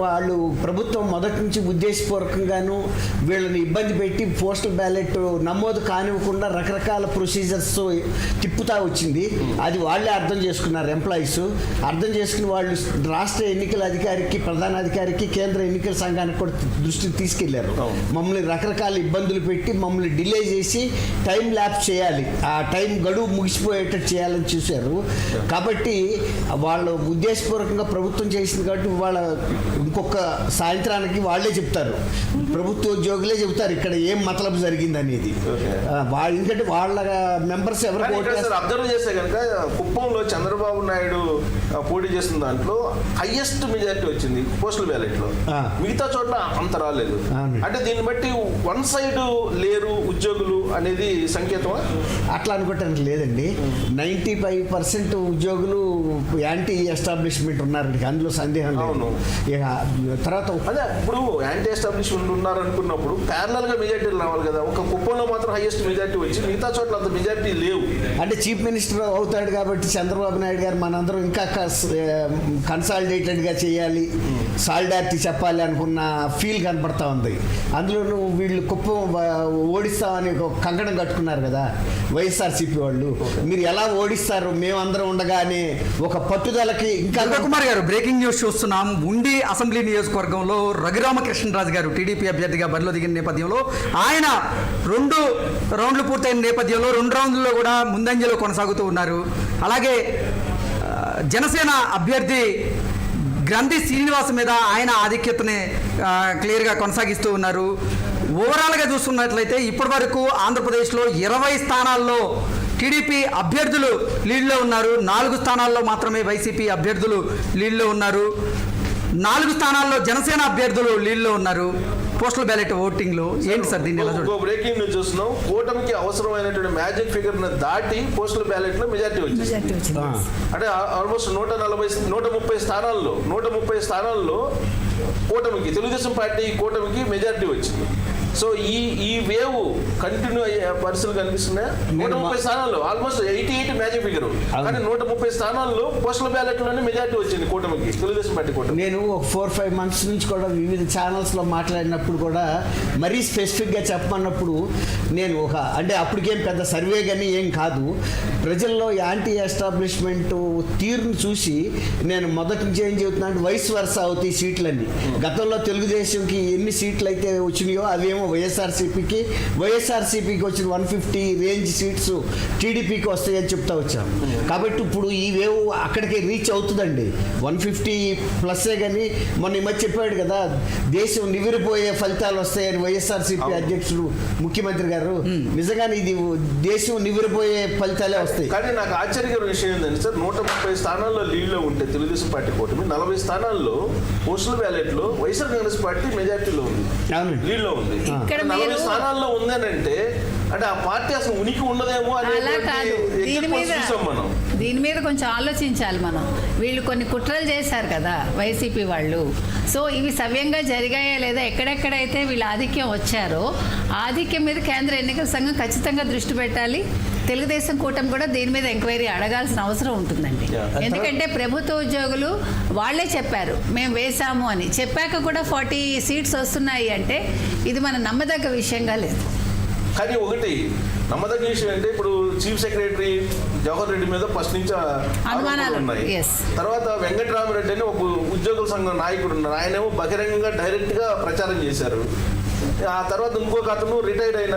వాళ్ళు ప్రభుత్వం మొదటి నుంచి ఉద్దేశపూర్వకంగాను వీళ్ళని ఇబ్బంది పెట్టి పోస్టల్ బ్యాలెట్ నమోదు కానివ్వకుండా రకరకాల ప్రొసీజర్స్ తిప్పుతా వచ్చింది. అది వాళ్ళే అర్థం చేసుకున్నారు. ఎంప్లాయీస్ అర్థం చేసుకుని వాళ్ళు రాష్ట్ర ఎన్నికల అధికారికి, ప్రధానాధికారికి, కేంద్ర ఎన్నికల సంఘానికి కూడా దృష్టికి తీసుకెళ్లారు. మమ్మల్ని రకరకాల ఇబ్బందులు పెట్టి మమ్మల్ని డిలే చేసి టైం ల్యాప్స్ చేయాలి, ఆ టైం గడువు ముగిసిపోయేటట్టు చేయాలని చూశారు. కాబట్టి వాళ్ళు ఉద్దేశపూర్వకంగా ప్రభుత్వం చేసింది కాబట్టి వాళ్ళ ఇంకొక సాయంత్రానికి వాళ్ళే చెప్తారు, ప్రభుత్వ ఉద్యోగులే చెబుతారు ఇక్కడ ఏం మతలబు జరిగింది అనేది. ఎందుకంటే వాళ్ళ మెంబర్స్ ఎవరు అబ్జర్వ్ చేస్తే కనుక కుప్పంలో చంద్రబాబు నాయుడు పోటీ చేసిన దాంట్లో హైయెస్ట్ మెజారిటీ వచ్చింది పోస్టల్ బ్యాలెట్ లో, మిగతా చోట్ల అంత రాలేదు. అంటే దీన్ని బట్టి వన్ సైడ్ లేరు ఉద్యోగులు అనేది సంకేతం అట్లా అనుకోవటానికి లేదండి. 95% ఉద్యోగులు యాంటీ ఎస్టాబ్లిష్మెంట్ ఉన్నారండి, అందులో సందేహం లేదు. తర్వాత అదే ఇప్పుడు యాంటీ ఎస్టాబ్లిష్మెంట్ ఉన్నారు అనుకున్నప్పుడు ప్యారలల్ గా మెజారిటీలు రావాలి కదా. ఒక కుప్పంలో మాత్రం హైయెస్ట్ మెజారిటీ వచ్చి మిగతా చోట్ల అంత మెజారిటీ లేవు. అంటే చీఫ్ మినిస్టర్ అవుతాడు కాబట్టి చంద్రబాబు నాయుడు గారు మనందరం ఇంకా కన్సాలిడేటెడ్గా చేయాలి, సాలిడారిటీ చెప్పాలి అనుకున్న ఫీల్ కనపడతా ఉంది. అందులోనూ వీళ్ళు కుప్పం ఓడిస్తామని ఒక కంకణం కట్టుకున్నారు కదా వైఎస్ఆర్సీపీ వాళ్ళు. మీరు ఎలా ఓడిస్తారు మేమందరం ఉండగానే ఒక పట్టుదలకి. ఇంకా కుమార్ గారు, బ్రేకింగ్ న్యూస్ చూస్తున్నాం. ఉండి అసెంబ్లీ నియోజకవర్గంలో రఘురామకృష్ణరాజు గారు టీడీపీ అభ్యర్థిగా బరిలో దిగిన నేపథ్యంలో ఆయన 2 రౌండ్లు పూర్తయిన నేపథ్యంలో 2 రౌండ్లలో కూడా ముందంజలో కొనసాగుతూ ఉన్నారు. అలాగే జనసేన అభ్యర్థి గ్రంథి శ్రీనివాస్ మీద ఆయన ఆధిక్యతని క్లియర్గా కొనసాగిస్తూ ఉన్నారు. ఓవరాల్గా చూస్తున్నట్లయితే ఇప్పటి వరకు ఆంధ్రప్రదేశ్లో 20 స్థానాల్లో టీడీపీ అభ్యర్థులు లీడ్లో ఉన్నారు. 4 స్థానాల్లో మాత్రమే వైసీపీ అభ్యర్థులు లీడ్లో ఉన్నారు. 4 స్థానాల్లో జనసేన అభ్యర్థులు లీడ్లో ఉన్నారు పోస్టల్ బ్యాలెట్ ఓటింగ్ లో. ఏంటి సార్ దీన్ని ఎలా చూడండి? బ్రేకింగ్ న్యూస్ చూస్తున్నాం. కూటమికి అవసరమైనటువంటి మ్యాజిక్ ఫిగర్ దాటి పోస్టల్ బ్యాలెట్ లో మెజారిటీ వచ్చింది. అంటే ఆల్మోస్ట్ 130 స్థానాల్లో కూటమికి, తెలుగుదేశం పార్టీ కూటమికి మెజారిటీ వచ్చింది. సో ఈ వేవ్ కంటిన్యూ అయ్యే పరిస్థితులు కనిపిస్తున్నాయి. 130 స్థానాల్లో ఆల్మోస్ట్ 88 మ్యాజిక్ ఫిగర్, కానీ 130 స్థానాల్లో పోస్టల్ బ్యాలెట్ లోనే మెజారిటీ వచ్చింది కూటమికి, తెలుగుదేశం పార్టీ కూటమి. నేను ఒక 4-5 months నుంచి కూడా వివిధ ఛానల్స్ లో మాట్లాడినప్పుడు కూడా మరీ స్పెసిఫిక్ గా చెప్పమన్నప్పుడు నేను అంటే అప్పటికేం పెద్ద సర్వే కానీ ఏం కాదు, ప్రజల్లో యాంటీ ఎస్టాబ్లిష్మెంట్ తీరును చూసి నేను మొదటి నుంచి ఏం చెబుతున్నా, వయసు వరుస అవుతాయి సీట్లన్నీ. గతంలో తెలుగుదేశంకి ఎన్ని సీట్లు అయితే వచ్చినాయో అవేమో వైఎస్ఆర్సీపీకి వచ్చిన 150 రేంజ్ సీట్స్ టీడీపీకి వస్తాయని చెప్తా వచ్చాం. కాబట్టి ఇప్పుడు ఈ వేవ్ అక్కడికి రీచ్ అవుతుందండి. 150+ కానీ మొన్న ఈ మధ్య చెప్పాడు కదా, దేశం నివిరిపోయే ఫలితాలు వస్తాయని వైఎస్ఆర్సీపీ అధ్యక్షుడు ముఖ్యమంత్రి గారు. నిజంగానే ఇది దేశం నివిరిపోయే ఫలితాలే వస్తాయి. కానీ నాకు ఆశ్చర్యకర విషయం ఏంటంటే సార్, 130 స్థానాల్లో లీడ్లో ఉంటే తెలుగుదేశం పార్టీ కూటమి, 40 స్థానాల్లో పోస్టల్ బ్యాలెట్ లో వైఎస్ఆర్ కాంగ్రెస్ పార్టీ మెజారిటీలో ఉంది, లీడ్లో ఉంది. 40 స్థానాల్లో ఉందనంటే అంటే ఆ పార్టీ అసలు ఉనికి ఉండదేమో అని చూసాం మనం. దీని మీద కొంచెం ఆలోచించాలి మనం. వీళ్ళు కొన్ని కుట్రలు చేశారు కదా వైసీపీ వాళ్ళు. సో ఇవి సవ్యంగా జరిగాయా లేదా, ఎక్కడెక్కడైతే వీళ్ళ ఆధిక్యం వచ్చారో ఆధిక్యం మీద కేంద్ర ఎన్నికల సంఘం ఖచ్చితంగా దృష్టి పెట్టాలి. తెలుగుదేశం కూటమి కూడా దీని మీద ఎంక్వైరీ అడగాల్సిన అవసరం ఉంటుందండి. ఎందుకంటే ప్రభుత్వ ఉద్యోగులు వాళ్ళే చెప్పారు మేము వేసాము అని. చెప్పాక కూడా 40 సీట్స్ వస్తున్నాయి అంటే ఇది మన నమ్మదగ్గ విషయంగా లేదు. కానీ ఒకటి నమ్మదగ్గ విషయం అంటే ఇప్పుడు చీఫ్ సెక్రటరీ జవహర్ రెడ్డి మీద ఫస్ట్ నుంచి అనుమానాలు ఉన్నాయి. తర్వాత వెంకటరామరెడ్డి అని ఒక ఉద్యోగుల సంఘం నాయకుడు ఉన్నారు, ఆయనేమో బహిరంగంగా డైరెక్ట్ గా ప్రచారం చేశారు. ఆ తర్వాత ఇంకొక అతను రిటైర్డ్ అయిన